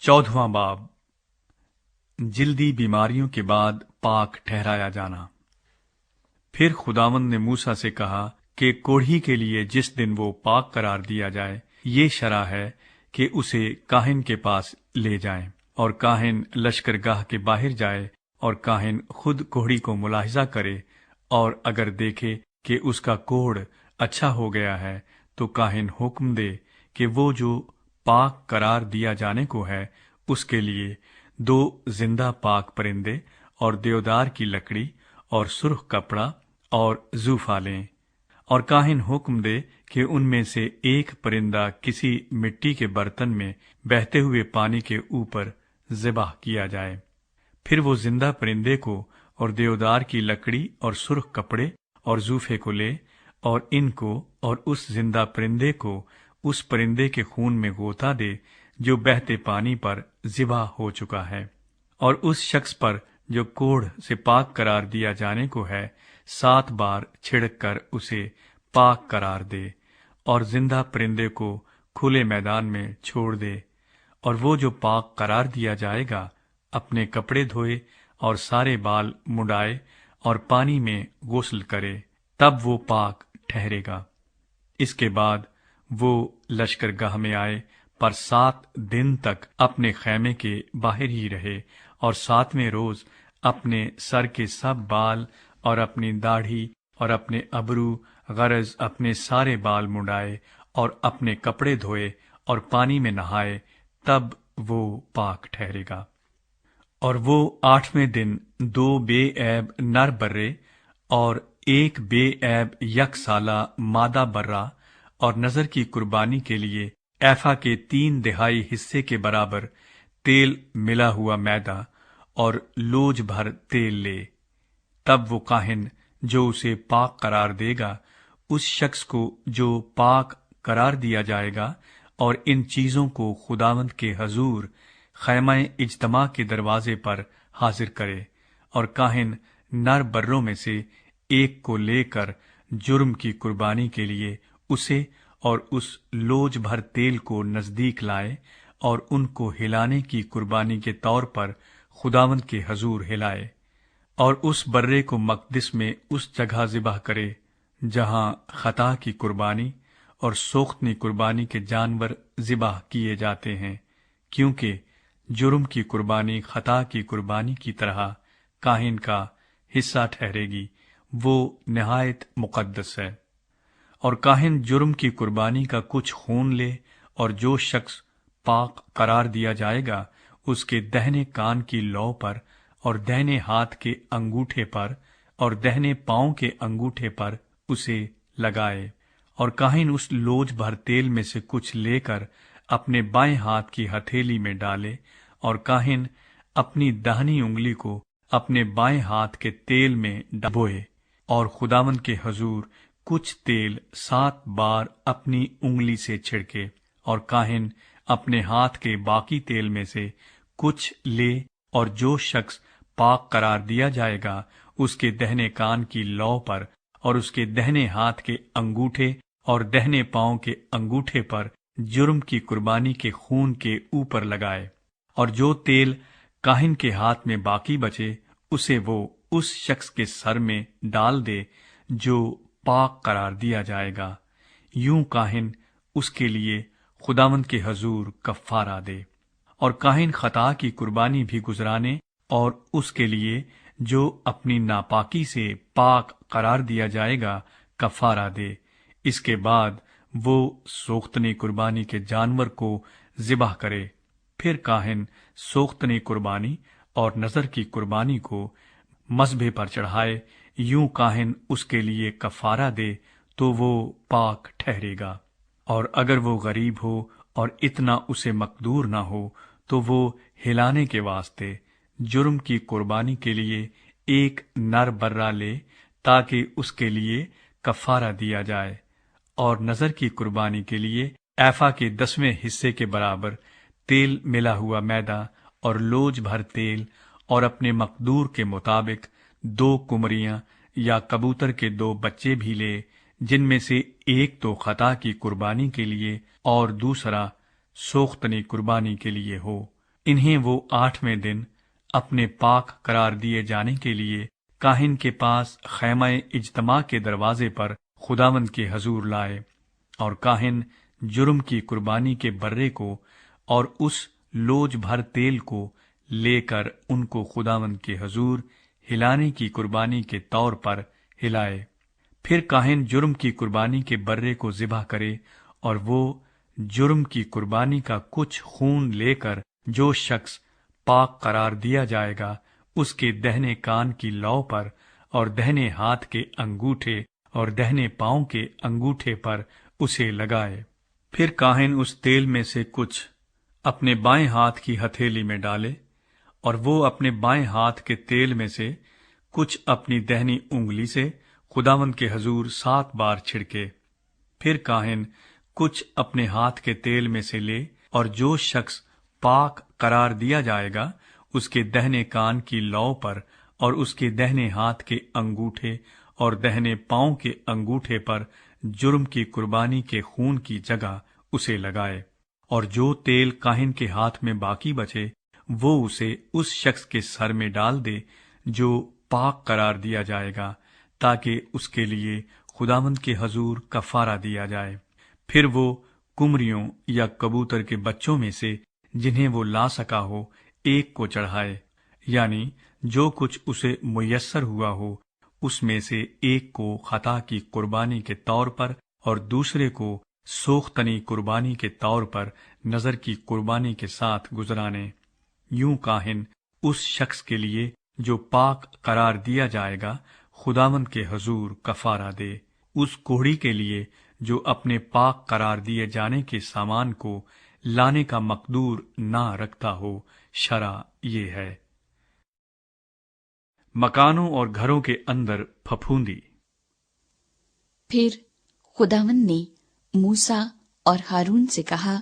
14واں باب جلدی بیماریوں کے بعد پاک ٹھہرایا جانا۔ پھر خداوند نے موسیٰ سے کہا کہ کوڑھی کے لیے جس دن وہ پاک قرار دیا جائے، یہ شرع ہے کہ اسے کاہن کے پاس لے جائیں، اور کاہن لشکرگاہ کے باہر جائے، اور کاہن خود کوڑھی کو ملاحظہ کرے، اور اگر دیکھے کہ اس کا کوڑھ اچھا ہو گیا ہے تو کاہن حکم دے کہ وہ جو پاک قرار دیا جانے کو ہے اس کے لیے 2 زندہ پاک پرندے اور دیودار کی لکڑی اور سرخ کپڑا اور زوفہ لیں، اور کاہن حکم دے کہ ان میں سے ایک پرندہ کسی مٹی کے برتن میں بہتے ہوئے پانی کے اوپر ذبح کیا جائے۔ پھر وہ زندہ پرندے کو اور دیودار کی لکڑی اور سرخ کپڑے اور زوفے کو لے، اور ان کو اور اس زندہ پرندے کو اس پرندے کے خون میں غوطہ دے جو بہتے پانی پر ذبح ہو چکا ہے، اور اس شخص پر جو کوڑھ سے پاک قرار دیا جانے کو ہے 7 بار چھڑک کر اسے پاک قرار دے، اور زندہ پرندے کو کھلے میدان میں چھوڑ دے۔ اور وہ جو پاک قرار دیا جائے گا اپنے کپڑے دھوئے اور سارے بال منڈائے اور پانی میں غسل کرے، تب وہ پاک ٹھہرے گا۔ اس کے بعد وہ لشکرگاہ میں آئے، پر 7 دن تک اپنے خیمے کے باہر ہی رہے، اور 7ویں روز اپنے سر کے سب بال اور اپنی داڑھی اور اپنے ابرو غرض اپنے سارے بال منڈائے اور اپنے کپڑے دھوئے اور پانی میں نہائے، تب وہ پاک ٹھہرے گا۔ اور وہ 8ویں دن 2 بے عیب نر برے اور 1 بے عیب یک سالہ مادہ برا، اور نذر کی قربانی کے لیے ایفا کے 3/4 حصے کے برابر تیل ملا ہوا میدا اور لوج بھر تیل لے۔ تب وہ کاہن جو اسے پاک قرار دے گا اس شخص کو جو پاک قرار دیا جائے گا، اور ان چیزوں کو خداوند کے حضور خیمہ اجتماع کے دروازے پر حاضر کرے، اور کاہن نر بروں میں سے ایک کو لے کر جرم کی قربانی کے لیے اسے اور اس لوج بھر تیل کو نزدیک لائے، اور ان کو ہلانے کی قربانی کے طور پر خداوند کے حضور ہلائے، اور اس برے کو مقدس میں اس جگہ ذبح کرے جہاں خطا کی قربانی اور سوختنی قربانی کے جانور ذبح کیے جاتے ہیں، کیونکہ جرم کی قربانی خطا کی قربانی کی طرح کاہن کا حصہ ٹھہرے گی، وہ نہایت مقدس ہے۔ اور کاہن جرم کی قربانی کا کچھ خون لے، اور جو شخص پاک قرار دیا جائے گا اس کے دہنے کان کی لو پر اور دہنے ہاتھ کے انگوٹھے پر اور دہنے پاؤں کے انگوٹھے پر اسے لگائے، اور کاہن اس لوج بھر تیل میں سے کچھ لے کر اپنے بائیں ہاتھ کی ہتھیلی میں ڈالے، اور کاہن اپنی داہنی انگلی کو اپنے بائیں ہاتھ کے تیل میں ڈبوئے، اور خداوند کے حضور کچھ تیل 7 بار اپنی انگلی سے چھڑکے، اور کاہن اپنے ہاتھ کے باقی تیل میں سے کچھ لے، اور جو شخص پاک قرار دیا جائے گا اس کے دہنے کان کی لو پر اور اس کے دہنے ہاتھ کے انگوٹھے اور دہنے پاؤں کے انگوٹھے پر جرم کی قربانی کے خون کے اوپر لگائے، اور جو تیل کاہن کے ہاتھ میں باقی بچے اسے وہ اس شخص کے سر میں ڈال دے جو پاک قرار دیا جائے گا، یوں کاہن اس کے لیے خداوند کے حضور کفارہ دے۔ اور کاہن خطا کی قربانی بھی گزرانے اور اس کے لیے جو اپنی ناپاکی سے پاک قرار دیا جائے گا کفارہ دے۔ اس کے بعد وہ سوختنی قربانی کے جانور کو ذبح کرے، پھر کاہن سوختنی قربانی اور نذر کی قربانی کو مذبح پر چڑھائے، یوں کاہن اس کے لیے کفارہ دے تو وہ پاک ٹھہرے گا۔ اور اگر وہ غریب ہو اور اتنا اسے مقدور نہ ہو تو وہ ہلانے کے واسطے جرم کی قربانی کے لیے 1 نر برا لے تاکہ اس کے لیے کفارہ دیا جائے، اور نذر کی قربانی کے لیے ایفا کے 10ویں حصے کے برابر تیل ملا ہوا میدا اور لوج بھر تیل، اور اپنے مقدور کے مطابق 2 کمریاں یا کبوتر کے 2 بچے بھی لے، جن میں سے ایک تو خطا کی قربانی کے لیے اور دوسرا سوختنی قربانی کے لیے ہو۔ انہیں وہ 8ویں دن اپنے پاک قرار دیے جانے کے لیے کاہن کے پاس خیمہ اجتماع کے دروازے پر خداوند کے حضور لائے، اور کاہن جرم کی قربانی کے برے کو اور اس لوج بھر تیل کو لے کر ان کو خداوند کے حضور ہلانے کی قربانی کے طور پر ہلائے۔ پھر کاہن جرم کی قربانی کے برے کو ذبح کرے، اور وہ جرم کی قربانی کا کچھ خون لے کر جو شخص پاک قرار دیا جائے گا اس کے دہنے کان کی لو پر اور دہنے ہاتھ کے انگوٹھے اور دہنے پاؤں کے انگوٹھے پر اسے لگائے۔ پھر کاہن اس تیل میں سے کچھ اپنے بائیں ہاتھ کی ہتھیلی میں ڈالے، اور وہ اپنے بائیں ہاتھ کے تیل میں سے کچھ اپنی دہنی انگلی سے خداوند کے حضور 7 بار چھڑکے۔ پھر کاہن کچھ اپنے ہاتھ کے تیل میں سے لے، اور جو شخص پاک قرار دیا جائے گا اس کے دہنے کان کی لو پر اور اس کے دہنے ہاتھ کے انگوٹھے اور دہنے پاؤں کے انگوٹھے پر جرم کی قربانی کے خون کی جگہ اسے لگائے، اور جو تیل کاہن کے ہاتھ میں باقی بچے وہ اسے اس شخص کے سر میں ڈال دے جو پاک قرار دیا جائے گا، تاکہ اس کے لیے خداوند کے حضور کفارہ دیا جائے۔ پھر وہ کمریوں یا کبوتر کے بچوں میں سے جنہیں وہ لا سکا ہو ایک کو چڑھائے، یعنی جو کچھ اسے میسر ہوا ہو اس میں سے ایک کو خطا کی قربانی کے طور پر اور دوسرے کو سوختنی قربانی کے طور پر نظر کی قربانی کے ساتھ گزرانے۔ یوں کاہن اس شخص کے لیے جو پاک قرار دیا جائے گا خداوند کے حضور کفارہ دے، اس کوڑھی کے لیے جو اپنے پاک قرار دیے جانے کے سامان کو لانے کا مقدور نہ رکھتا ہو۔ شرع یہ ہے۔ مکانوں اور گھروں کے اندر پھپھوندی۔ پھر خداوند نے موسیٰ اور ہارون سے کہا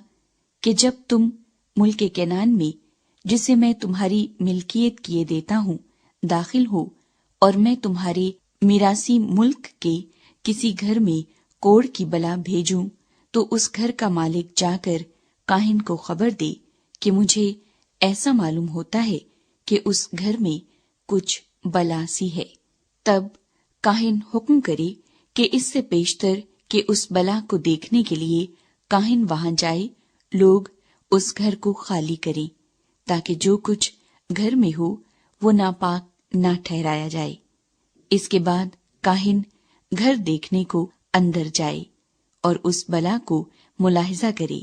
کہ جب تم ملک کنعان میں جسے میں تمہاری ملکیت کیے دیتا ہوں داخل ہو، اور میں تمہارے میراثی ملک کے کسی گھر میں کوڑ کی بلا بھیجوں، تو اس گھر کا مالک جا کر کاہن کو خبر دے کہ مجھے ایسا معلوم ہوتا ہے کہ اس گھر میں کچھ بلا سی ہے۔ تب کاہن حکم کرے کہ اس سے پیشتر کہ اس بلا کو دیکھنے کے لیے کاہن وہاں جائے، لوگ اس گھر کو خالی کریں، تاکہ جو کچھ گھر میں ہو وہ ناپاک نہ ٹھہرایا جائے۔ اس کے بعد کاہن گھر دیکھنے کو اندر جائے اور اس بلا کو ملاحظہ کرے،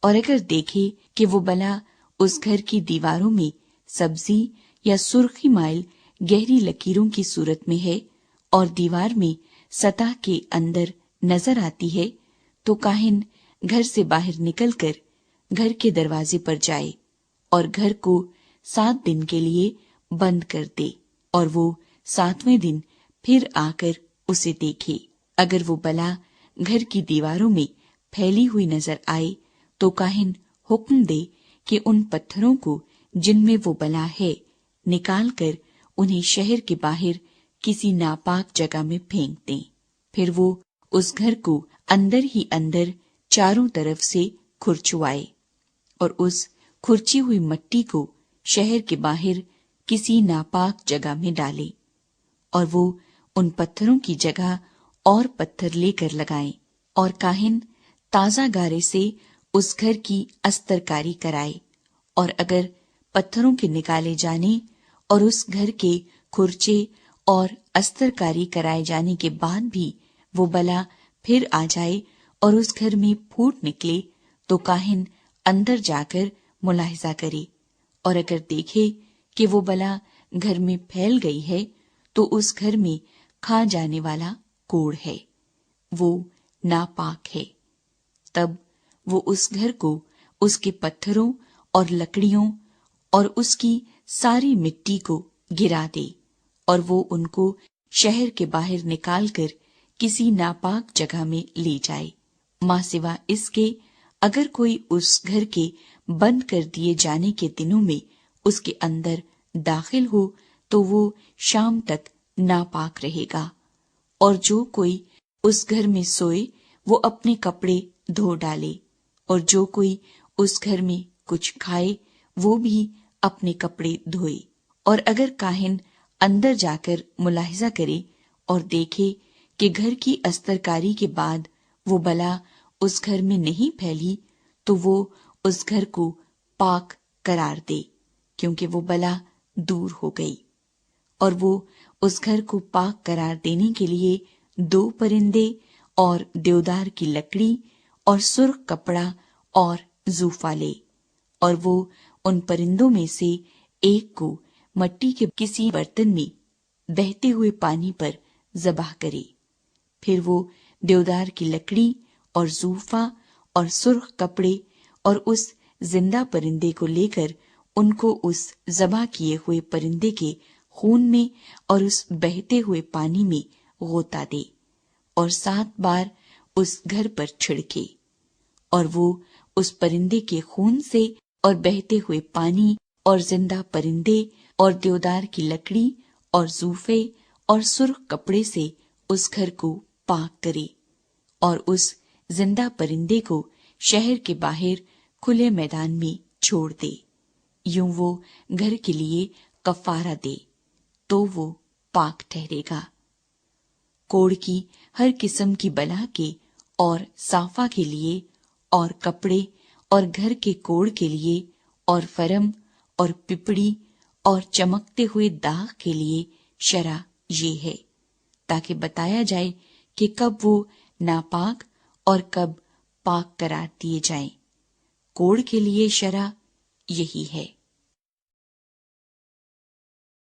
اور اگر دیکھے کہ وہ بلا اس گھر کی دیواروں میں سبزی یا سرخی مائل گہری لکیروں کی صورت میں ہے اور دیوار میں سطح کے اندر نظر آتی ہے، تو کاہن گھر سے باہر نکل کر گھر کے دروازے پر جائے اور گھر کو 7 دن کے لیے بند کر دے، اور وہ 7ویں دن پھر آ کر اسے دیکھے۔ اگر وہ بلا گھر کی دیواروں میں پھیلی ہوئی نظر آئے تو کاہن حکم دے کہ ان پتھروں کو جن میں وہ بلا ہے نکال کر انہیں شہر کے باہر کسی ناپاک جگہ میں پھینک دیں۔ پھر وہ اس گھر کو اندر ہی اندر چاروں طرف سے کھرچوائے اور اس کھرچی ہوئی مٹی کو شہر کے باہر کسی ناپاک جگہ میں ڈالے، اور وہ ان پتھروں کی جگہ اور پتھر لے کر لگائیں، اور کاہن تازہ گارے سے اس گھر کی استرکاری کرائے، اور اگر پتھروں کے نکالے جانے اور اس گھر کے کھرچے اور استرکاری کرائے جانے کے بعد بھی وہ بلا پھر آ جائے اور اس گھر میں پھوٹ نکلے، تو کاہن اندر جا کر ملاحظہ کرے، اور اگر دیکھے کہ وہ بلا گھر میں پھیل گئی ہے تو اس گھر میں کھا جانے والا کوڑ ہے، وہ ناپاک ہے۔ تب وہ اس گھر کو اس کے پتھروں اور لکڑیوں اور اس کی ساری مٹی کو گرا دے، اور وہ ان کو شہر کے باہر نکال کر کسی ناپاک جگہ میں لے جائے، ماں سوا اس کے اگر کوئی اس گھر کے بند کر دیے جانے کے دنوں میں اس کے اندر داخل ہو تو وہ شام تک ناپاک رہے گا، اور جو کوئی اس گھر میں سوئے وہ اپنے کپڑے دھو ڈالے، اور جو کوئی اس گھر میں کچھ کھائے وہ بھی اپنے کپڑے دھوئے۔ اور اگر کاہن اندر جا کر ملاحظہ کرے اور دیکھے کہ گھر کی استرکاری کے بعد وہ بلا اس گھر میں نہیں پھیلی، تو وہ اس گھر کو پاک قرار دے، کیونکہ وہ بلا دور ہو گئی۔ اور وہ اس گھر کو پاک قرار دینے کے لیے 2 پرندے اور دیودار کی لکڑی اور سرخ کپڑا اور زوفا لے، اور وہ ان پرندوں میں سے ایک کو مٹی کے کسی برتن میں بہتے ہوئے پانی پر ذبح کرے۔ پھر وہ دیودار کی لکڑی اور زوفا اور سرخ کپڑے اور اس زندہ پرندے کو لے کر ان کو اس ذبح کیے ہوئے پرندے کے خون میں اور اس بہتے ہوئے پانی میں غوطہ دے اور 7 بار اس گھر پر چھڑکے، اور وہ اس پرندے کے خون سے اور بہتے ہوئے پانی اور زندہ پرندے اور دیودار کی لکڑی اور زوفے اور سرخ کپڑے سے اس گھر کو پاک کرے، اور اس زندہ پرندے کو شہر کے باہر کھلے میدان میں چھوڑ دے۔ یوں وہ گھر کے لیے کفارہ دے، تو وہ پاک ٹھہرے گا۔ کوڑ کی ہر قسم کی بلا کے اور صافہ کے لیے اور کپڑے اور گھر کے کوڑ کے لیے اور فرم اور پپڑی اور چمکتے ہوئے داغ کے لیے شرع یہ ہے، تاکہ بتایا جائے کہ کب وہ ناپاک اور کب پاک قرار دیے جائیں۔ کوڑ کے لیے شرع یہی ہے۔